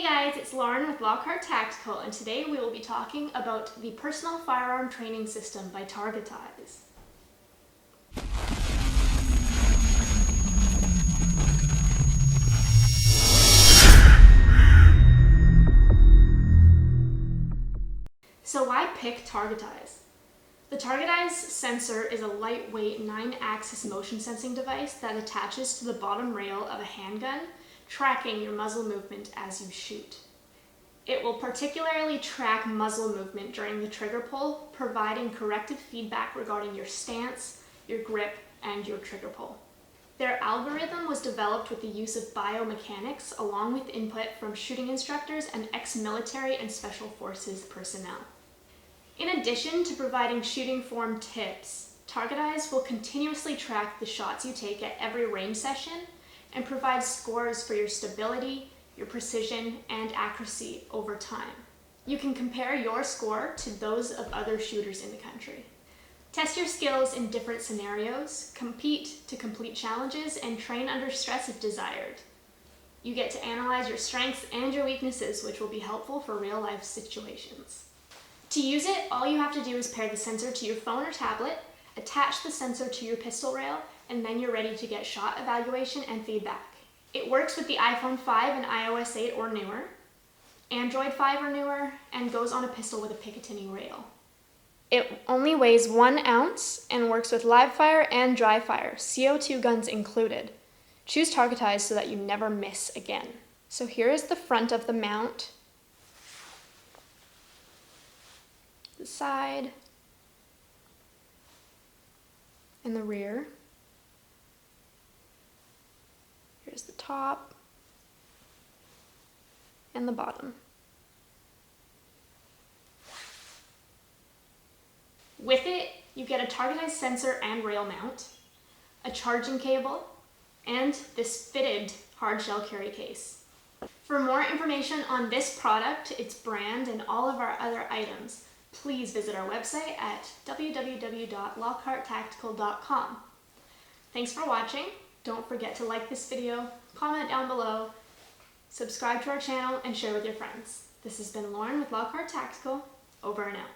guys, it's Lauren with Lockhart Tactical, and today we will be talking about the Personal Firearm Training System by Targetize. So why pick Targetize? The Targetize Sensor is a lightweight 9-axis motion sensing device that attaches to the bottom rail of a handgun, tracking your muzzle movement as you shoot. It will particularly track muzzle movement during the trigger pull, providing corrective feedback regarding your stance, your grip, and your trigger pull. Their algorithm was developed with the use of biomechanics along with input from shooting instructors and ex-military and special forces personnel. In addition to providing shooting form tips, Targetize will continuously track the shots you take at every range session and provide scores for your stability, your precision, and accuracy over time. You can compare your score to those of other shooters in the country. Test your skills in different scenarios, compete to complete challenges, and train under stress if desired. You get to analyze your strengths and your weaknesses, which will be helpful for real-life situations. To use it, all you have to do is pair the sensor to your phone or tablet, attach the sensor to your pistol rail, and then you're ready to get shot evaluation and feedback. It works with the iPhone 5 and iOS 8 or newer, Android 5 or newer, and goes on a pistol with a Picatinny rail. It only weighs 1 ounce and works with live fire and dry fire, CO2 guns included. Choose Targetize so that you never miss again. So here is the front of the mount, the side, and the rear. Here's the top and the bottom. With it, you get a Targetize sensor and rail mount, a charging cable, and this fitted hard shell carry case. For more information on this product, its brand, and all of our other items, please visit our website at www.lockharttactical.com. Thanks for watching. Don't forget to like this video, comment down below, subscribe to our channel, and share with your friends. This has been Lauren with Lockhart Tactical. Over and out.